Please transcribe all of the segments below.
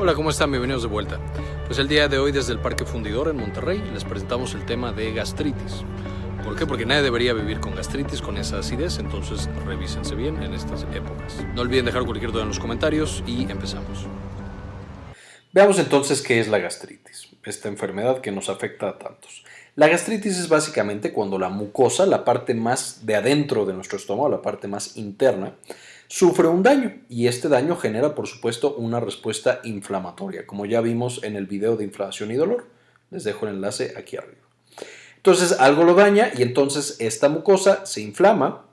Hola, ¿cómo están? Bienvenidos de vuelta. Pues el día de hoy desde el Parque Fundidor en Monterrey les presentamos el tema de gastritis. ¿Por qué? Porque nadie debería vivir con gastritis, con esa acidez, entonces revísense bien en estas épocas. No olviden dejar cualquier duda en los comentarios y empezamos. Veamos entonces qué es la gastritis, esta enfermedad que nos afecta a tantos. La gastritis es básicamente cuando la mucosa, la parte más de adentro de nuestro estómago, la parte más interna, sufre un daño y este daño genera, por supuesto, una respuesta inflamatoria, como ya vimos en el video de inflamación y dolor. Les dejo el enlace aquí arriba. Entonces algo lo daña y entonces esta mucosa se inflama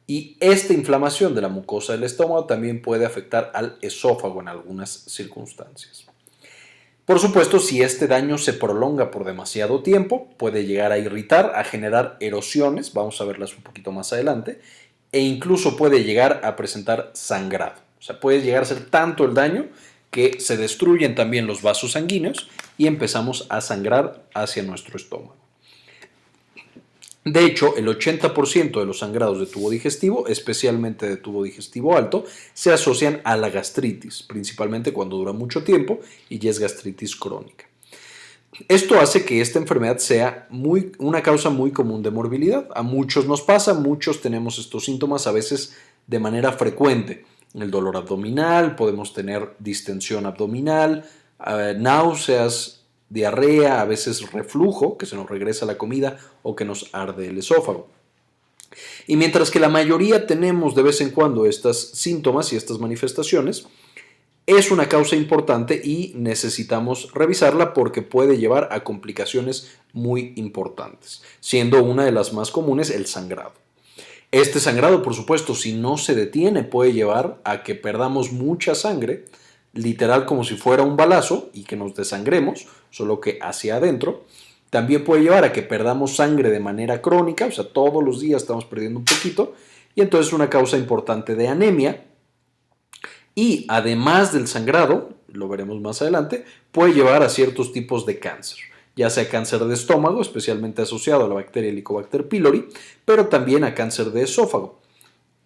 y esta inflamación de la mucosa del estómago también puede afectar al esófago en algunas circunstancias. Por supuesto, si este daño se prolonga por demasiado tiempo, puede llegar a irritar, a generar erosiones, vamos a verlas un poquito más adelante, e incluso puede llegar a presentar sangrado. O sea, puede llegar a ser tanto el daño que se destruyen también los vasos sanguíneos y empezamos a sangrar hacia nuestro estómago. De hecho, el 80% de los sangrados de tubo digestivo, especialmente de tubo digestivo alto, se asocian a la gastritis, principalmente cuando dura mucho tiempo y ya es gastritis crónica. Esto hace que esta enfermedad sea una causa muy común de morbilidad. A muchos nos pasa, muchos tenemos estos síntomas a veces de manera frecuente. El dolor abdominal, podemos tener distensión abdominal, náuseas, diarrea, a veces reflujo, que se nos regresa la comida o que nos arde el esófago. Y mientras que la mayoría tenemos de vez en cuando estos síntomas y estas manifestaciones, es una causa importante y necesitamos revisarla porque puede llevar a complicaciones muy importantes, siendo una de las más comunes el sangrado. Este sangrado, por supuesto, si no se detiene, puede llevar a que perdamos mucha sangre, literal como si fuera un balazo y que nos desangremos, solo que hacia adentro. También puede llevar a que perdamos sangre de manera crónica, o sea, todos los días estamos perdiendo un poquito, y entonces es una causa importante de anemia. Y además del sangrado, lo veremos más adelante, puede llevar a ciertos tipos de cáncer, ya sea cáncer de estómago, especialmente asociado a la bacteria Helicobacter pylori, pero también a cáncer de esófago,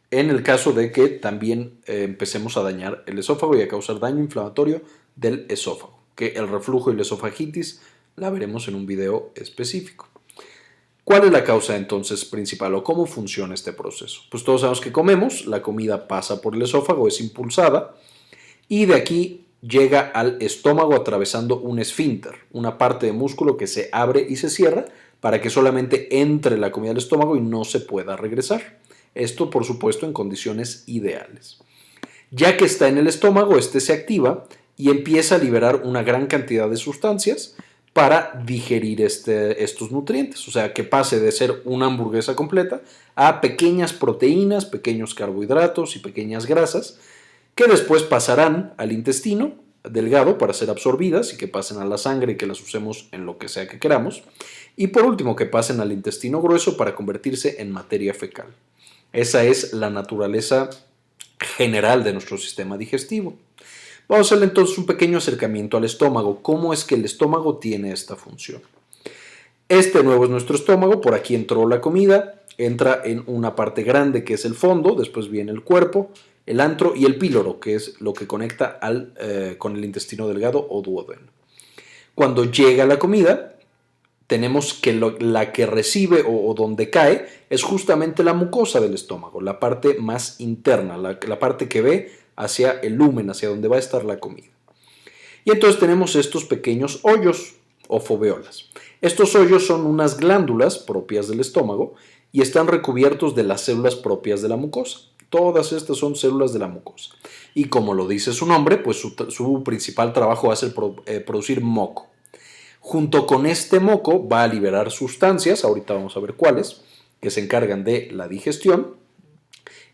en el caso de que también empecemos a dañar el esófago y a causar daño inflamatorio del esófago, que el reflujo y la esofagitis la veremos en un video específico. ¿Cuál es la causa entonces principal o cómo funciona este proceso? Pues todos sabemos que comemos, la comida pasa por el esófago, es impulsada y de aquí llega al estómago atravesando un esfínter, una parte de músculo que se abre y se cierra para que solamente entre la comida al estómago y no se pueda regresar. Esto, por supuesto, en condiciones ideales. Ya que está en el estómago, este se activa y empieza a liberar una gran cantidad de sustancias para digerir estos nutrientes, o sea, que pase de ser una hamburguesa completa a pequeñas proteínas, pequeños carbohidratos y pequeñas grasas que después pasarán al intestino delgado para ser absorbidas y que pasen a la sangre y que las usemos en lo que sea que queramos, y por último que pasen al intestino grueso para convertirse en materia fecal. Esa es la naturaleza general de nuestro sistema digestivo. Vamos a hacerle entonces un pequeño acercamiento al estómago. ¿Cómo es que el estómago tiene esta función? Este nuevo es nuestro estómago, por aquí entró la comida, entra en una parte grande que es el fondo, después viene el cuerpo, el antro y el píloro, que es lo que conecta con el intestino delgado o duodeno. Cuando llega la comida, tenemos que la que recibe o donde cae es justamente la mucosa del estómago, la parte más interna, la parte que ve hacia el lumen, hacia donde va a estar la comida. Y entonces tenemos estos pequeños hoyos o foveolas. Estos hoyos son unas glándulas propias del estómago y están recubiertos de las células propias de la mucosa. Todas estas son células de la mucosa. Y como lo dice su nombre, pues su principal trabajo va a ser producir moco. Junto con este moco va a liberar sustancias, ahorita vamos a ver cuáles, que se encargan de la digestión.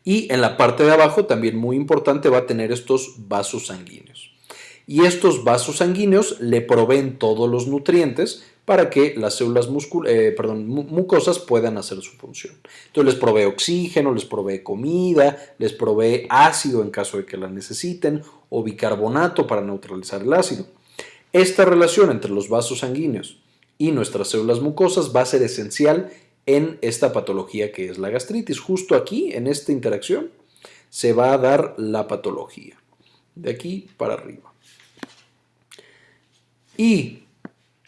Y en la parte de abajo, también muy importante, va a tener estos vasos sanguíneos. Y estos vasos sanguíneos le proveen todos los nutrientes para que las células mucosas puedan hacer su función. Entonces les provee oxígeno, les provee comida, les provee ácido en caso de que la necesiten o bicarbonato para neutralizar el ácido. Esta relación entre los vasos sanguíneos y nuestras células mucosas va a ser esencial en esta patología que es la gastritis. Justo aquí, en esta interacción, se va a dar la patología, de aquí para arriba. Y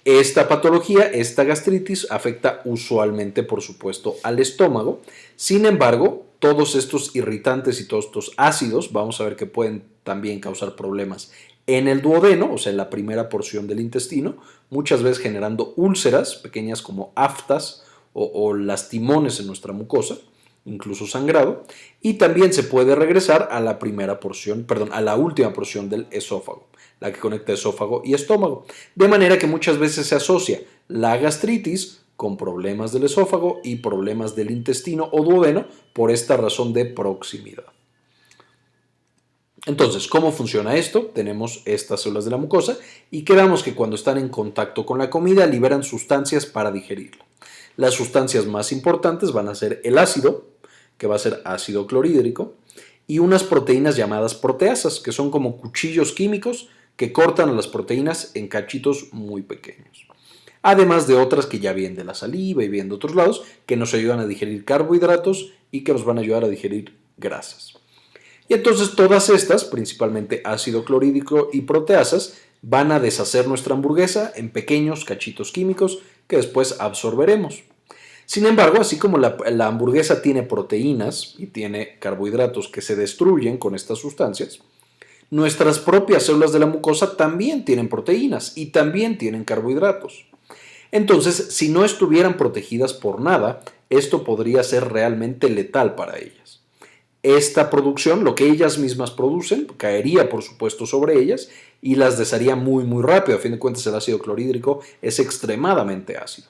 esta patología, esta gastritis, afecta usualmente, por supuesto, al estómago. Sin embargo, todos estos irritantes y todos estos ácidos, vamos a ver que pueden también causar problemas en el duodeno, o sea, en la primera porción del intestino, muchas veces generando úlceras pequeñas como aftas o lastimones en nuestra mucosa, incluso sangrado, y también se puede regresar a la primera porción, perdón, a la última porción del esófago, la que conecta esófago y estómago, de manera que muchas veces se asocia la gastritis con problemas del esófago y problemas del intestino o duodeno por esta razón de proximidad. Entonces, ¿cómo funciona esto? Tenemos estas células de la mucosa y quedamos que cuando están en contacto con la comida liberan sustancias para digerirla. Las sustancias más importantes van a ser el ácido, que va a ser ácido clorhídrico, y unas proteínas llamadas proteasas, que son como cuchillos químicos que cortan a las proteínas en cachitos muy pequeños. Además de otras que ya vienen de la saliva y vienen de otros lados, que nos ayudan a digerir carbohidratos y que nos van a ayudar a digerir grasas. Y entonces todas estas, principalmente ácido clorhídrico y proteasas, van a deshacer nuestra hamburguesa en pequeños cachitos químicos que después absorberemos. Sin embargo, así como la hamburguesa tiene proteínas y tiene carbohidratos que se destruyen con estas sustancias, nuestras propias células de la mucosa también tienen proteínas y también tienen carbohidratos. Entonces, si no estuvieran protegidas por nada, esto podría ser realmente letal para ellas. Esta producción, lo que ellas mismas producen, caería por supuesto sobre ellas y las desharía muy muy rápido. A fin de cuentas, el ácido clorhídrico es extremadamente ácido.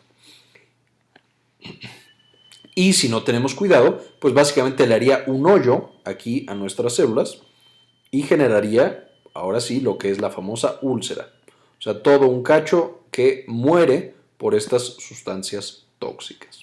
Y si no tenemos cuidado, pues básicamente le haría un hoyo aquí a nuestras células y generaría, ahora sí, lo que es la famosa úlcera. O sea, todo un cacho que muere por estas sustancias tóxicas.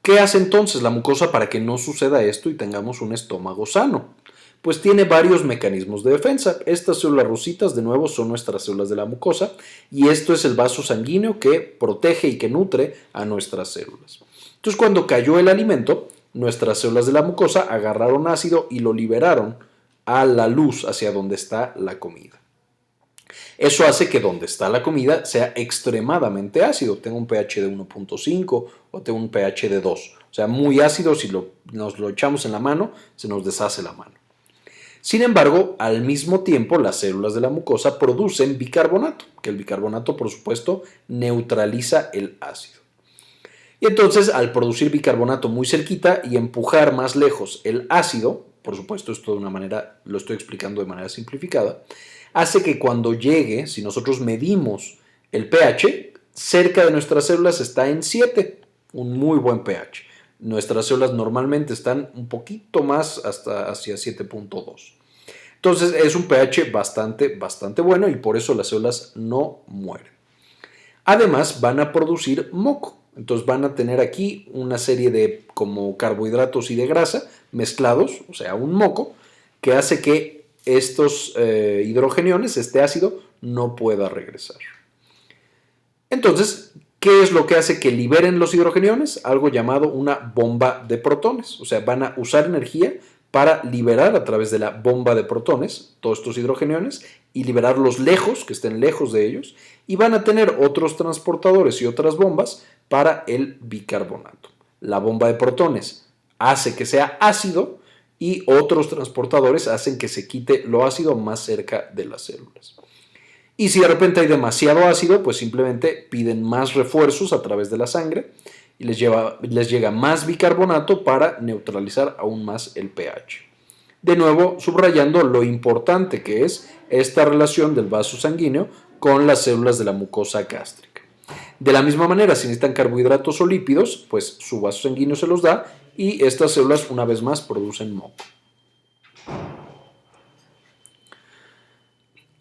¿Qué hace entonces la mucosa para que no suceda esto y tengamos un estómago sano? Pues tiene varios mecanismos de defensa. Estas células rositas, de nuevo, son nuestras células de la mucosa y esto es el vaso sanguíneo que protege y que nutre a nuestras células. Entonces, cuando cayó el alimento, nuestras células de la mucosa agarraron ácido y lo liberaron a la luz hacia donde está la comida. Eso hace que donde está la comida sea extremadamente ácido, tenga un pH de 1.5 o tenga un pH de 2. O sea, muy ácido, si nos lo echamos en la mano, se nos deshace la mano. Sin embargo, al mismo tiempo, las células de la mucosa producen bicarbonato, que el bicarbonato, por supuesto, neutraliza el ácido. Y entonces, al producir bicarbonato muy cerquita y empujar más lejos el ácido, por supuesto, esto de una manera, lo estoy explicando de manera simplificada, hace que cuando llegue, si nosotros medimos el pH, cerca de nuestras células está en 7, un muy buen pH. Nuestras células normalmente están un poquito más hasta hacia 7.2. Entonces es un pH bastante bueno y por eso las células no mueren. Además van a producir moco. Entonces van a tener aquí una serie de como carbohidratos y de grasa mezclados, o sea, un moco, que hace que estos hidrogeniones, este ácido, no pueda regresar. Entonces, ¿qué es lo que hace que liberen los hidrogeniones? Algo llamado una bomba de protones. O sea, van a usar energía para liberar a través de la bomba de protones todos estos hidrogeniones y liberarlos lejos, que estén lejos de ellos, y van a tener otros transportadores y otras bombas para el bicarbonato. La bomba de protones hace que sea ácido y otros transportadores hacen que se quite lo ácido más cerca de las células. Y si de repente hay demasiado ácido, pues simplemente piden más refuerzos a través de la sangre y les llega más bicarbonato para neutralizar aún más el pH. De nuevo, subrayando lo importante que es esta relación del vaso sanguíneo con las células de la mucosa gástrica. De la misma manera, si necesitan carbohidratos o lípidos, pues su vaso sanguíneo se los da y estas células una vez más producen moco.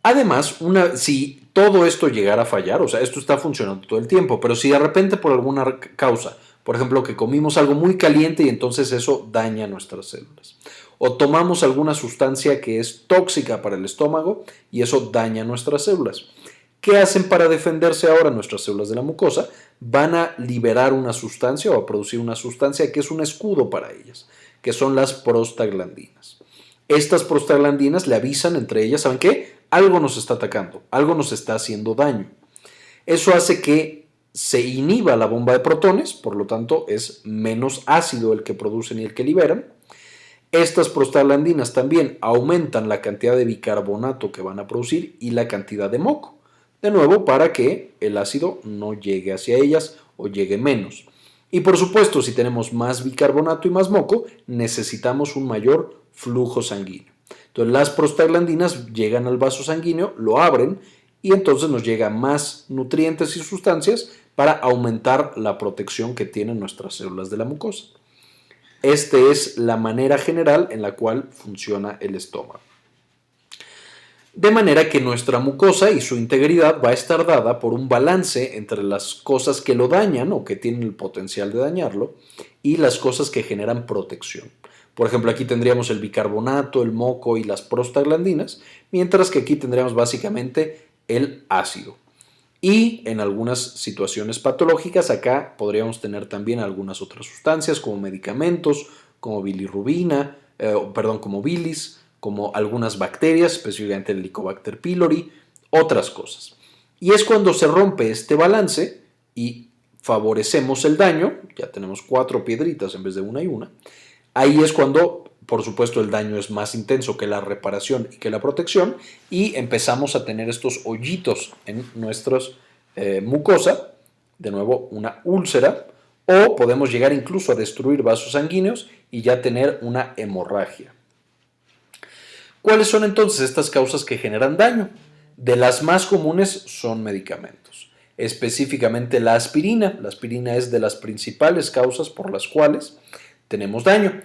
Además, si todo esto llegara a fallar, o sea, esto está funcionando todo el tiempo, pero si de repente por alguna causa, por ejemplo, que comimos algo muy caliente y entonces eso daña nuestras células, o tomamos alguna sustancia que es tóxica para el estómago y eso daña nuestras células, ¿qué hacen para defenderse ahora nuestras células de la mucosa? Van a liberar una sustancia o a producir una sustancia que es un escudo para ellas, que son las prostaglandinas. Estas prostaglandinas le avisan entre ellas, ¿saben qué? algo nos está atacando, algo nos está haciendo daño. Eso hace que se inhiba la bomba de protones, por lo tanto es menos ácido el que producen y el que liberan. Estas prostaglandinas también aumentan la cantidad de bicarbonato que van a producir y la cantidad de moco. De nuevo, para que el ácido no llegue hacia ellas o llegue menos. Y por supuesto, si tenemos más bicarbonato y más moco, necesitamos un mayor flujo sanguíneo. Entonces las prostaglandinas llegan al vaso sanguíneo, lo abren y entonces nos llegan más nutrientes y sustancias para aumentar la protección que tienen nuestras células de la mucosa. Esta es la manera general en la cual funciona el estómago. De manera que nuestra mucosa y su integridad va a estar dada por un balance entre las cosas que lo dañan o que tienen el potencial de dañarlo y las cosas que generan protección. Por ejemplo, aquí tendríamos el bicarbonato, el moco y las prostaglandinas, mientras que aquí tendríamos básicamente el ácido. Y en algunas situaciones patológicas acá podríamos tener también algunas otras sustancias como medicamentos, como bilirrubina, como bilis, como algunas bacterias, específicamente el Helicobacter pylori, otras cosas. Y es cuando se rompe este balance y favorecemos el daño, ya tenemos 4 piedritas en vez de una y una, ahí es cuando, por supuesto, el daño es más intenso que la reparación y que la protección y empezamos a tener estos hoyitos en nuestras mucosa, de nuevo una úlcera, o podemos llegar incluso a destruir vasos sanguíneos y ya tener una hemorragia. ¿Cuáles son entonces estas causas que generan daño? De las más comunes son medicamentos, específicamente la aspirina. La aspirina es de las principales causas por las cuales tenemos daño.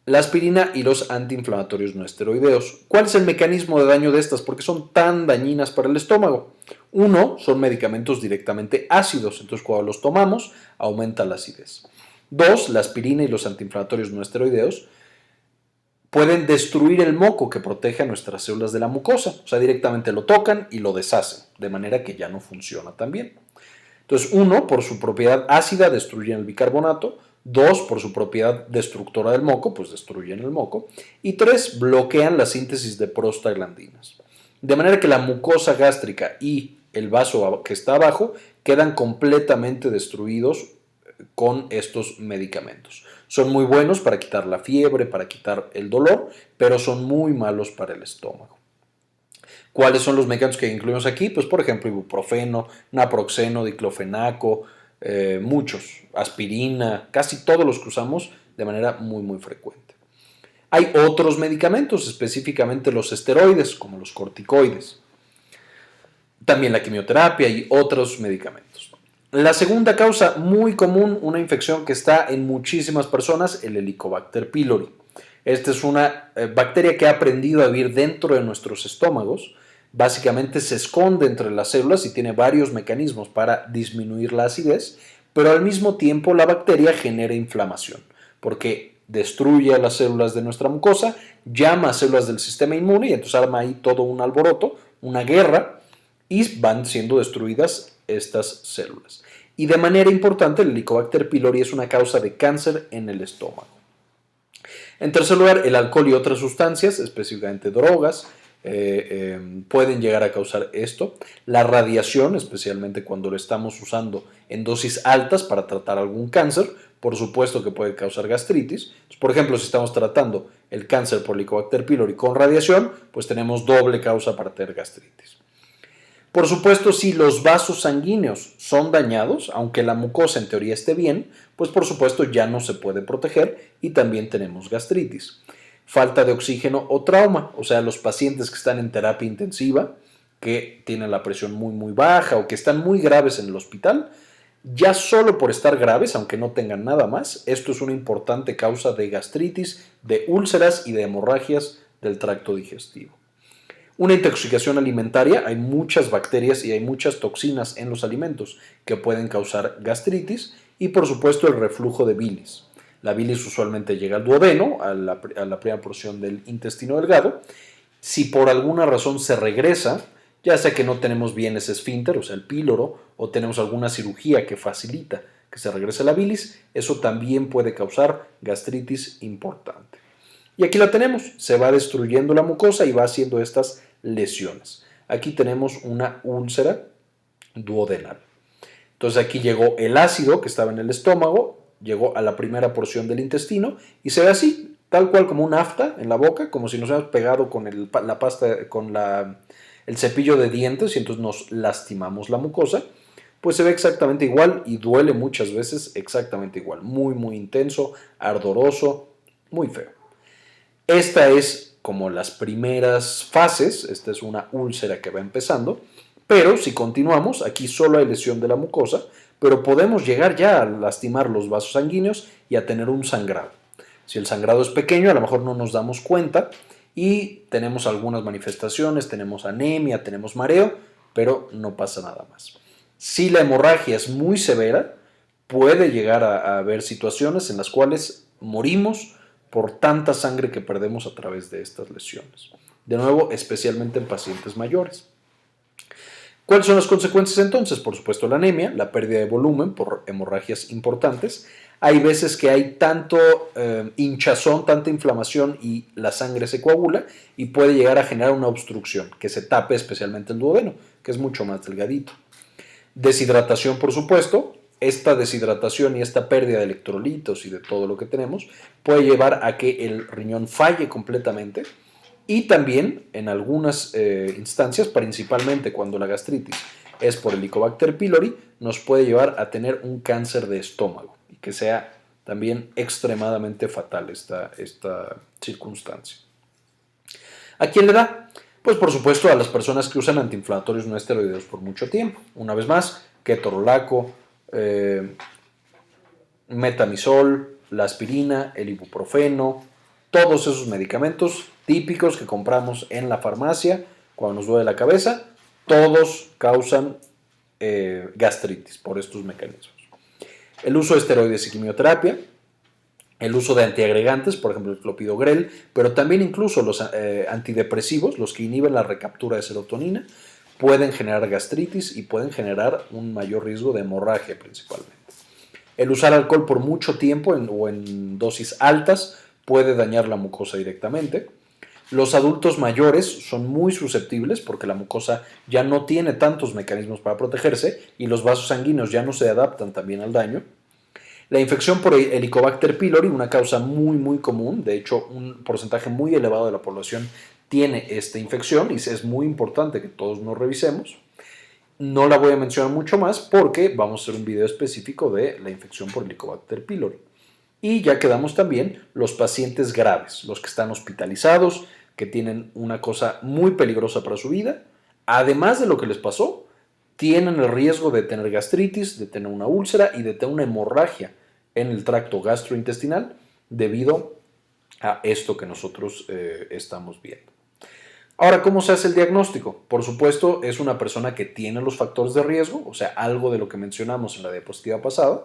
La aspirina y los antiinflamatorios no esteroideos. ¿Cuál es el mecanismo de daño de estas? ¿Por qué son tan dañinas para el estómago? Uno, son medicamentos directamente ácidos, entonces cuando los tomamos aumenta la acidez. Dos, la aspirina y los antiinflamatorios no esteroideos pueden destruir el moco que protege a nuestras células de la mucosa, o sea, directamente lo tocan y lo deshacen, de manera que ya no funciona tan bien. Entonces, uno, por su propiedad ácida, destruyen el bicarbonato. Dos, por su propiedad destructora del moco, pues destruyen el moco. Y tres, bloquean la síntesis de prostaglandinas. De manera que la mucosa gástrica y el vaso que está abajo quedan completamente destruidos con estos medicamentos. Son muy buenos para quitar la fiebre, para quitar el dolor, pero son muy malos para el estómago. ¿Cuáles son los medicamentos que incluimos aquí? Pues por ejemplo ibuprofeno, naproxeno, diclofenaco, muchos, aspirina, casi todos los que usamos de manera muy frecuente. Hay otros medicamentos, específicamente los esteroides, como los corticoides. También la quimioterapia y otros medicamentos. La segunda causa muy común, una infección que está en muchísimas personas, el Helicobacter pylori. Esta es una bacteria que ha aprendido a vivir dentro de nuestros estómagos. Básicamente se esconde entre las células y tiene varios mecanismos para disminuir la acidez, pero al mismo tiempo la bacteria genera inflamación, porque destruye a las células de nuestra mucosa, llama a células del sistema inmune y entonces arma ahí todo un alboroto, una guerra, y van siendo destruidas estas células. Y de manera importante, el Helicobacter pylori es una causa de cáncer en el estómago. En tercer lugar, el alcohol y otras sustancias, específicamente drogas, pueden llegar a causar esto. La radiación, especialmente cuando lo estamos usando en dosis altas para tratar algún cáncer, por supuesto que puede causar gastritis. Por ejemplo, si estamos tratando el cáncer por Helicobacter pylori con radiación, pues tenemos doble causa para tener gastritis. Por supuesto, si los vasos sanguíneos son dañados, aunque la mucosa en teoría esté bien, pues por supuesto ya no se puede proteger y también tenemos gastritis. Falta de oxígeno o trauma, o sea, los pacientes que están en terapia intensiva, que tienen la presión muy baja o que están muy graves en el hospital, ya solo por estar graves, aunque no tengan nada más, esto es una importante causa de gastritis, de úlceras y de hemorragias del tracto digestivo. Una intoxicación alimentaria, hay muchas bacterias y hay muchas toxinas en los alimentos que pueden causar gastritis y por supuesto el reflujo de bilis. La bilis usualmente llega al duodeno, a la primera porción del intestino delgado. Si por alguna razón se regresa, ya sea que no tenemos bien ese esfínter, o sea el píloro, o tenemos alguna cirugía que facilita que se regrese la bilis, eso también puede causar gastritis importante. Y aquí la tenemos, se va destruyendo la mucosa y va haciendo estas lesiones. Aquí tenemos una úlcera duodenal. Entonces aquí llegó el ácido que estaba en el estómago, llegó a la primera porción del intestino y se ve así, tal cual como un afta en la boca, como si nos hubiéramos pegado con la pasta, con el cepillo de dientes y entonces nos lastimamos la mucosa. Pues se ve exactamente igual y duele muchas veces exactamente igual. Muy, muy intenso, ardoroso, muy feo. Esta es como las primeras fases, esta es una úlcera que va empezando, pero si continuamos, aquí solo hay lesión de la mucosa, pero podemos llegar ya a lastimar los vasos sanguíneos y a tener un sangrado. Si el sangrado es pequeño, a lo mejor no nos damos cuenta y tenemos algunas manifestaciones, tenemos anemia, tenemos mareo, pero no pasa nada más. Si la hemorragia es muy severa, puede llegar a haber situaciones en las cuales morimos por tanta sangre que perdemos a través de estas lesiones. De nuevo, especialmente en pacientes mayores. ¿Cuáles son las consecuencias entonces? Por supuesto la anemia, la pérdida de volumen por hemorragias importantes. Hay veces que hay tanto hinchazón, tanta inflamación y la sangre se coagula y puede llegar a generar una obstrucción, que se tape especialmente el duodeno, que es mucho más delgadito. Deshidratación, por supuesto. Esta deshidratación y esta pérdida de electrolitos y de todo lo que tenemos puede llevar a que el riñón falle completamente y también en algunas instancias, principalmente cuando la gastritis es por Helicobacter pylori, nos puede llevar a tener un cáncer de estómago y que sea también extremadamente fatal esta circunstancia. ¿A quién le da? Pues por supuesto a las personas que usan antiinflamatorios no esteroideos por mucho tiempo. Una vez más, ketorolaco, metamizol, la aspirina, el ibuprofeno, todos esos medicamentos típicos que compramos en la farmacia cuando nos duele la cabeza, todos causan gastritis por estos mecanismos. El uso de esteroides y quimioterapia, el uso de antiagregantes, por ejemplo el clopidogrel, pero también incluso los antidepresivos, los que inhiben la recaptura de serotonina, pueden generar gastritis y pueden generar un mayor riesgo de hemorragia principalmente. El usar alcohol por mucho tiempo o en dosis altas puede dañar la mucosa directamente. Los adultos mayores son muy susceptibles porque la mucosa ya no tiene tantos mecanismos para protegerse y los vasos sanguíneos ya no se adaptan también al daño. La infección por Helicobacter pylori, una causa muy muy común, de hecho un porcentaje muy elevado de la población tiene esta infección y es muy importante que todos nos revisemos. No la voy a mencionar mucho más porque vamos a hacer un video específico de la infección por Helicobacter pylori. Y ya quedamos también los pacientes graves, los que están hospitalizados, que tienen una cosa muy peligrosa para su vida. Además de lo que les pasó, tienen el riesgo de tener gastritis, de tener una úlcera y de tener una hemorragia en el tracto gastrointestinal debido a esto que nosotros estamos viendo. Ahora, ¿cómo se hace el diagnóstico? Por supuesto, es una persona que tiene los factores de riesgo, o sea, algo de lo que mencionamos en la diapositiva pasada,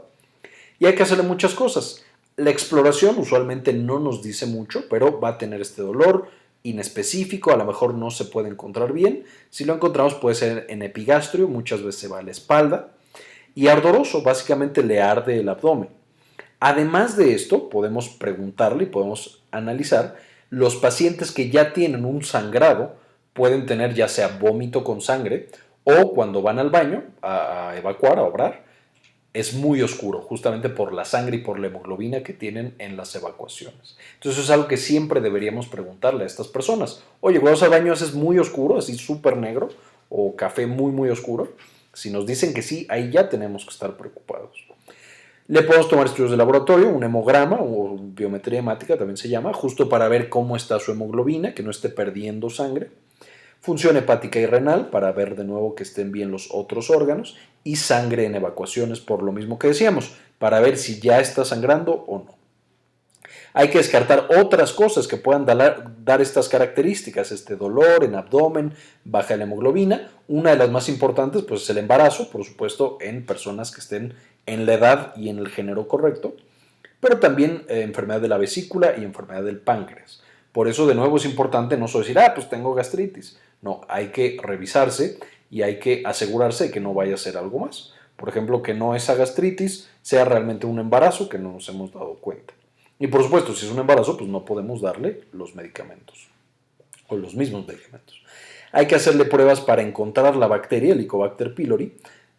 y hay que hacerle muchas cosas. La exploración usualmente no nos dice mucho, pero va a tener este dolor inespecífico, a lo mejor no se puede encontrar bien. Si lo encontramos puede ser en epigastrio, muchas veces se va a la espalda, y ardoroso, básicamente le arde el abdomen. Además de esto, podemos preguntarle y podemos analizar. Los pacientes que ya tienen un sangrado pueden tener ya sea vómito con sangre o cuando van al baño a evacuar, a obrar, es muy oscuro, justamente por la sangre y por la hemoglobina que tienen en las evacuaciones. Entonces eso es algo que siempre deberíamos preguntarle a estas personas. Oye, cuando vas al baño es muy oscuro, así súper negro, o café muy, muy oscuro. Si nos dicen que sí, ahí ya tenemos que estar preocupados. Le podemos tomar estudios de laboratorio, un hemograma o biometría hemática también se llama, justo para ver cómo está su hemoglobina, que no esté perdiendo sangre. Función hepática y renal para ver de nuevo que estén bien los otros órganos y sangre en evacuaciones por lo mismo que decíamos, para ver si ya está sangrando o no. Hay que descartar otras cosas que puedan dar estas características, este dolor en abdomen, baja la hemoglobina. Una de las más importantes pues, es el embarazo, por supuesto, en personas que estén en la edad y en el género correcto, pero también enfermedad de la vesícula y enfermedad del páncreas. Por eso, de nuevo, es importante no solo decir, pues tengo gastritis. No, hay que revisarse y hay que asegurarse de que no vaya a ser algo más. Por ejemplo, que no esa gastritis sea realmente un embarazo que no nos hemos dado cuenta. Y por supuesto, si es un embarazo, pues no podemos darle los medicamentos. o los mismos medicamentos. Hay que hacerle pruebas para encontrar la bacteria, el Helicobacter pylori.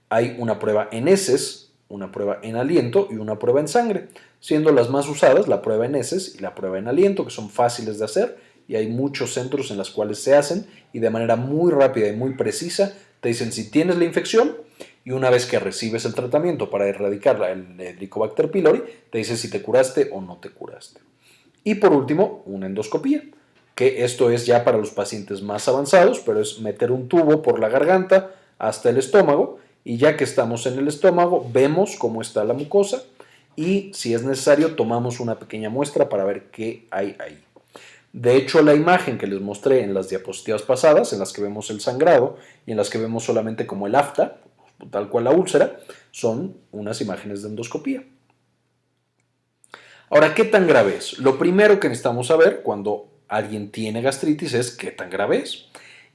Hay una prueba en heces, una prueba en aliento y una prueba en sangre, siendo las más usadas la prueba en heces y la prueba en aliento, que son fáciles de hacer y hay muchos centros en los cuales se hacen y de manera muy rápida y muy precisa te dicen si tienes la infección y una vez que recibes el tratamiento para erradicar el Helicobacter pylori, te dice si te curaste o no te curaste. Y por último, una endoscopía, que esto es ya para los pacientes más avanzados, pero es meter un tubo por la garganta hasta el estómago y ya que estamos en el estómago vemos cómo está la mucosa y si es necesario tomamos una pequeña muestra para ver qué hay ahí. De hecho, la imagen que les mostré en las diapositivas pasadas, en las que vemos el sangrado y en las que vemos solamente como el afta, tal cual la úlcera, son unas imágenes de endoscopía. Ahora, ¿qué tan grave es? Lo primero que necesitamos saber cuando alguien tiene gastritis es qué tan grave es.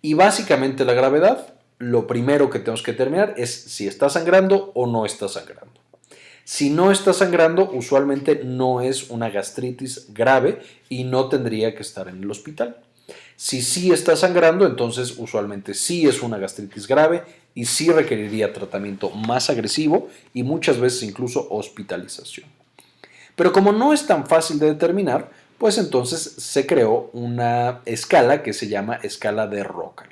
Y básicamente la gravedad, lo primero que tenemos que determinar es si está sangrando o no está sangrando. Si no está sangrando, usualmente no es una gastritis grave y no tendría que estar en el hospital. Si sí está sangrando, entonces usualmente sí es una gastritis grave y sí requeriría tratamiento más agresivo y muchas veces incluso hospitalización. Pero como no es tan fácil de determinar, pues entonces se creó una escala que se llama escala de Rockall.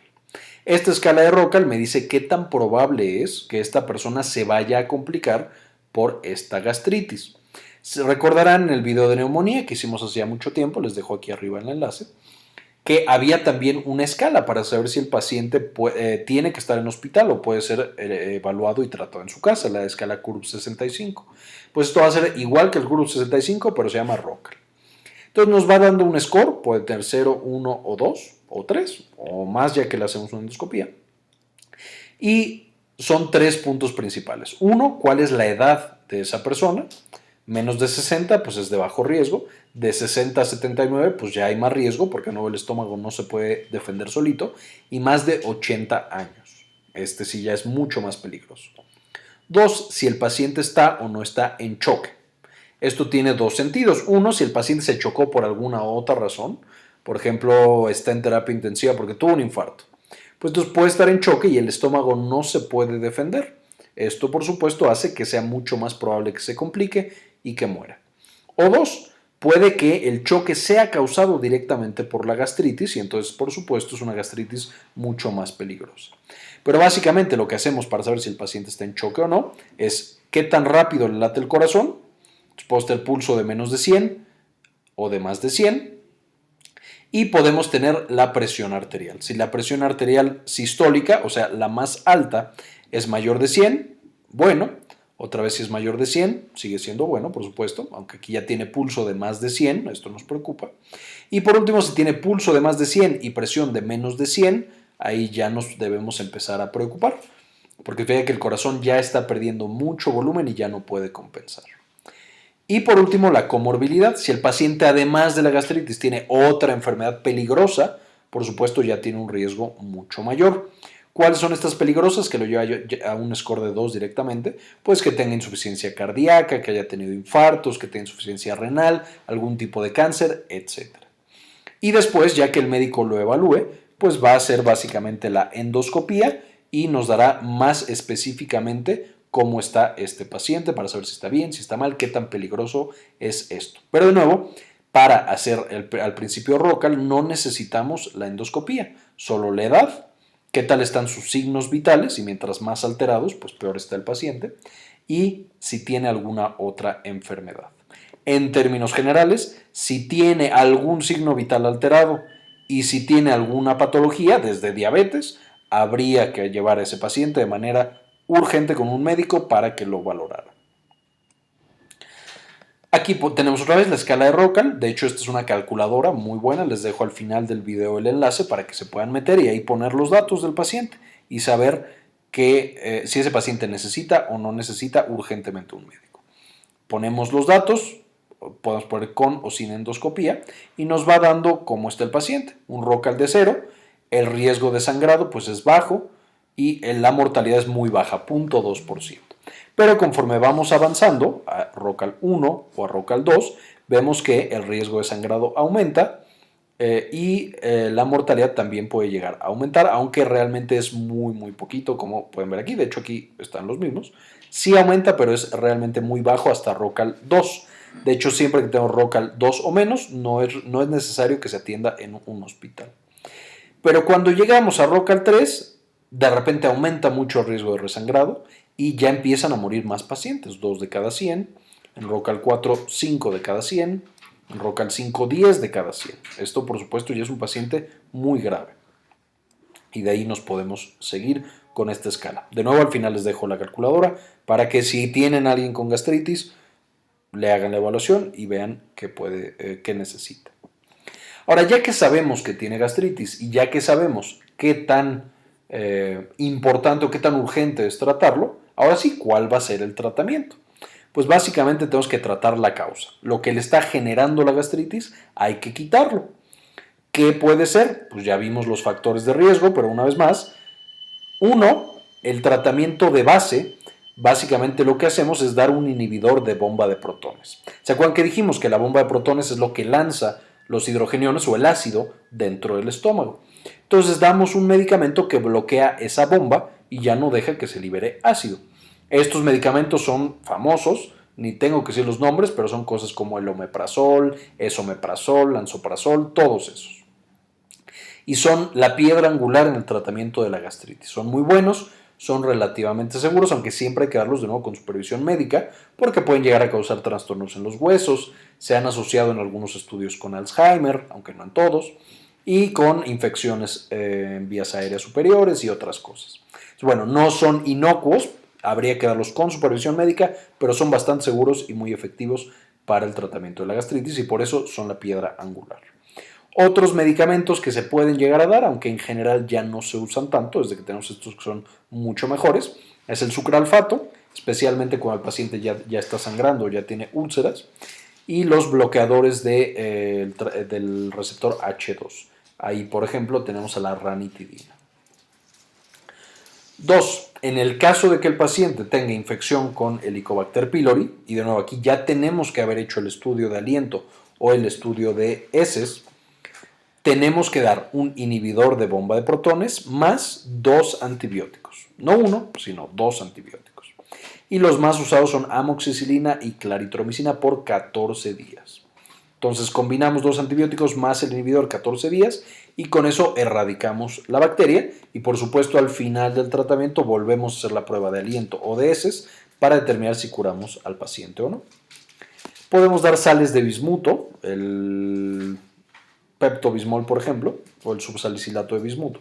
Esta escala de Rockall me dice qué tan probable es que esta persona se vaya a complicar por esta gastritis. Se recordarán en el video de neumonía que hicimos hace ya mucho tiempo, les dejo aquí arriba el enlace, que había también una escala para saber si el paciente tiene que estar en hospital o puede ser evaluado y tratado en su casa, la escala CURB 65. Pues esto va a ser igual que el CURB 65, pero se llama Rockall. Entonces nos va dando un score, puede tener 0, 1 o 2 o 3 o más ya que le hacemos una endoscopía. Y son 3 puntos principales. Uno, ¿cuál es la edad de esa persona? Menos de 60, pues es de bajo riesgo. De 60 a 79, pues ya hay más riesgo porque el estómago no se puede defender solito. Y más de 80 años. Este sí ya es mucho más peligroso. 2, si el paciente está o no está en choque. Esto tiene dos sentidos. Uno, si el paciente se chocó por alguna otra razón. Por ejemplo, está en terapia intensiva porque tuvo un infarto. Pues entonces puede estar en choque y el estómago no se puede defender. Esto, por supuesto, hace que sea mucho más probable que se complique y que muera. O 2, puede que el choque sea causado directamente por la gastritis y entonces, por supuesto, es una gastritis mucho más peligrosa. Pero básicamente lo que hacemos para saber si el paciente está en choque o no es qué tan rápido le late el corazón. Puede tener pulso de menos de 100 o de más de 100. Y podemos tener la presión arterial. Si la presión arterial sistólica, o sea, la más alta, es mayor de 100, bueno. Otra vez si es mayor de 100, sigue siendo bueno, por supuesto, aunque aquí ya tiene pulso de más de 100, esto nos preocupa. Y por último, si tiene pulso de más de 100 y presión de menos de 100, ahí ya nos debemos empezar a preocupar, porque fíjate que el corazón ya está perdiendo mucho volumen y ya no puede compensar. Y por último, la comorbilidad. Si el paciente, además de la gastritis, tiene otra enfermedad peligrosa, por supuesto ya tiene un riesgo mucho mayor. ¿Cuáles son estas peligrosas? Que lo lleva a un score de 2 directamente. Pues que tenga insuficiencia cardíaca, que haya tenido infartos, que tenga insuficiencia renal, algún tipo de cáncer, etc. Y después, ya que el médico lo evalúe, pues va a hacer básicamente la endoscopía y nos dará más específicamente cómo está este paciente para saber si está bien, si está mal, qué tan peligroso es esto. Pero de nuevo, para hacer al principio Rockall no necesitamos la endoscopía, solo la edad, qué tal están sus signos vitales y mientras más alterados, pues peor está el paciente y si tiene alguna otra enfermedad. En términos generales, si tiene algún signo vital alterado y si tiene alguna patología, desde diabetes, habría que llevar a ese paciente de manera urgente con un médico para que lo valorara. Aquí tenemos otra vez la escala de Rockall. De hecho, esta es una calculadora muy buena. Les dejo al final del video el enlace para que se puedan meter y ahí poner los datos del paciente y saber si ese paciente necesita o no necesita urgentemente un médico. Ponemos los datos, podemos poner con o sin endoscopía y nos va dando cómo está el paciente. Un Rockall de 0, el riesgo de sangrado pues es bajo y la mortalidad es muy baja, 0.2%. Pero conforme vamos avanzando a Rockall 1 o a Rockall 2, vemos que el riesgo de sangrado aumenta La mortalidad también puede llegar a aumentar, aunque realmente es muy, muy poquito, como pueden ver aquí. De hecho, aquí están los mismos. Sí aumenta, pero es realmente muy bajo hasta ROCAL 2. De hecho, siempre que tengo ROCAL 2 o menos, no es necesario que se atienda en un hospital. Pero cuando llegamos a ROCAL 3, de repente aumenta mucho el riesgo de resangrado y ya empiezan a morir más pacientes, 2 de cada 100, en ROCAL 4, 5 de cada 100, en ROCAL 5, 10 de cada 100. Esto, por supuesto, ya es un paciente muy grave. Y de ahí nos podemos seguir con esta escala. De nuevo, al final les dejo la calculadora para que si tienen a alguien con gastritis, le hagan la evaluación y vean qué necesita. Ahora, ya que sabemos que tiene gastritis y ya que sabemos qué tan importante o qué tan urgente es tratarlo, ahora sí, ¿cuál va a ser el tratamiento? Pues básicamente tenemos que tratar la causa. Lo que le está generando la gastritis hay que quitarlo. ¿Qué puede ser? Pues ya vimos los factores de riesgo, pero una vez más, uno, el tratamiento de base, básicamente lo que hacemos es dar un inhibidor de bomba de protones. ¿Se acuerdan que dijimos que la bomba de protones es lo que lanza los hidrogeniones o el ácido dentro del estómago? Entonces damos un medicamento que bloquea esa bomba y ya no deja que se libere ácido. Estos medicamentos son famosos, ni tengo que decir los nombres, pero son cosas como el omeprazol, esomeprazol, lansoprazol, todos esos. Y son la piedra angular en el tratamiento de la gastritis. Son muy buenos, son relativamente seguros, aunque siempre hay que darlos de nuevo con supervisión médica, porque pueden llegar a causar trastornos en los huesos, se han asociado en algunos estudios con Alzheimer, aunque no en todos, y con infecciones en vías aéreas superiores y otras cosas. Bueno, no son inocuos, habría que darlos con supervisión médica, pero son bastante seguros y muy efectivos para el tratamiento de la gastritis y por eso son la piedra angular. Otros medicamentos que se pueden llegar a dar, aunque en general ya no se usan tanto, desde que tenemos estos que son mucho mejores, es el sucralfato, especialmente cuando el paciente ya está sangrando o ya tiene úlceras, y los bloqueadores del receptor H2. Ahí, por ejemplo, tenemos a la ranitidina. 2. En el caso de que el paciente tenga infección con Helicobacter pylori, y de nuevo aquí ya tenemos que haber hecho el estudio de aliento o el estudio de heces, tenemos que dar un inhibidor de bomba de protones más 2 antibióticos. No uno, sino 2 antibióticos. Y los más usados son amoxicilina y claritromicina por 14 días. Entonces combinamos 2 antibióticos más el inhibidor 14 días y con eso erradicamos la bacteria y por supuesto al final del tratamiento volvemos a hacer la prueba de aliento o de heces para determinar si curamos al paciente o no. Podemos dar sales de bismuto, el peptobismol por ejemplo, o el subsalicilato de bismuto,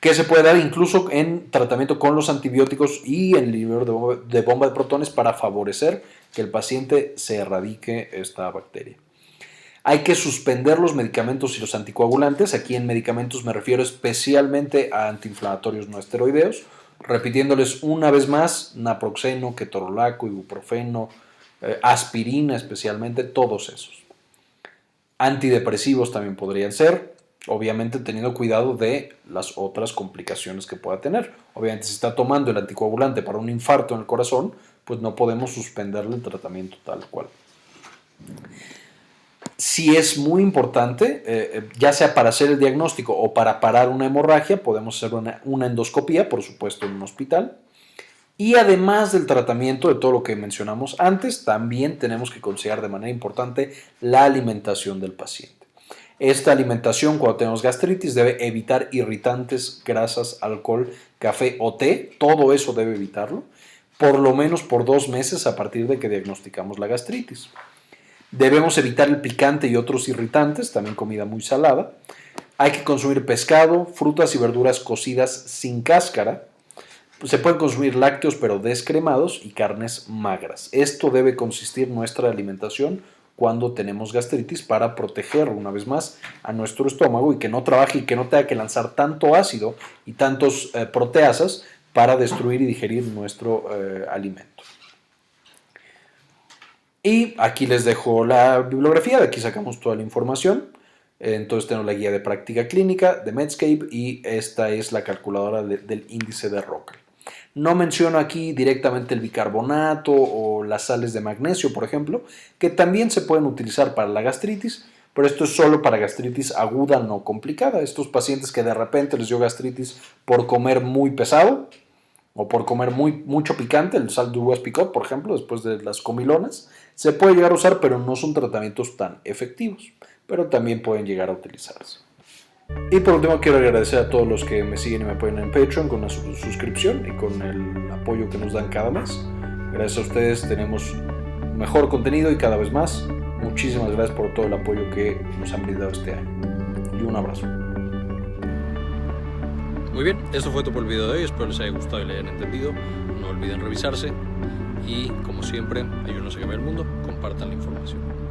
que se puede dar incluso en tratamiento con los antibióticos y el inhibidor de bomba de protones para favorecer que el paciente se erradique esta bacteria. Hay que suspender los medicamentos y los anticoagulantes. Aquí en medicamentos me refiero especialmente a antiinflamatorios no esteroideos, repitiéndoles una vez más, naproxeno, ketorolaco, ibuprofeno, aspirina especialmente, todos esos. Antidepresivos también podrían ser, obviamente teniendo cuidado de las otras complicaciones que pueda tener. Obviamente si está tomando el anticoagulante para un infarto en el corazón, pues no podemos suspenderle el tratamiento tal cual. Si es muy importante, ya sea para hacer el diagnóstico o para parar una hemorragia, podemos hacer una endoscopía, por supuesto, en un hospital. Y además del tratamiento de todo lo que mencionamos antes, también tenemos que considerar de manera importante la alimentación del paciente. Esta alimentación, cuando tenemos gastritis, debe evitar irritantes, grasas, alcohol, café o té. Todo eso debe evitarlo, por lo menos por 2 meses a partir de que diagnosticamos la gastritis. Debemos evitar el picante y otros irritantes, también comida muy salada. Hay que consumir pescado, frutas y verduras cocidas sin cáscara. Se pueden consumir lácteos pero descremados y carnes magras. Esto debe consistir nuestra alimentación cuando tenemos gastritis para proteger una vez más a nuestro estómago y que no trabaje y que no tenga que lanzar tanto ácido y tantos proteasas para destruir y digerir nuestro alimento. Y aquí les dejo la bibliografía, de aquí sacamos toda la información. Entonces tenemos la guía de práctica clínica de Medscape y esta es la calculadora del índice de ROCAL. No menciono aquí directamente el bicarbonato o las sales de magnesio, por ejemplo, que también se pueden utilizar para la gastritis, pero esto es solo para gastritis aguda no complicada. Estos pacientes que de repente les dio gastritis por comer muy pesado o por comer mucho picante, el salt de uvas picot, por ejemplo, después de las comilonas, se puede llegar a usar, pero no son tratamientos tan efectivos, pero también pueden llegar a utilizarse. Y por último, quiero agradecer a todos los que me siguen y me apoyan en Patreon con una suscripción y con el apoyo que nos dan cada mes. Gracias a ustedes tenemos mejor contenido y cada vez más. Muchísimas gracias por todo el apoyo que nos han brindado este año. Y un abrazo. Muy bien, esto fue todo por el video de hoy. Espero les haya gustado y le hayan entendido. No olviden revisarse. Y como siempre, ayúdenos a cambiar el mundo. Compartan la información.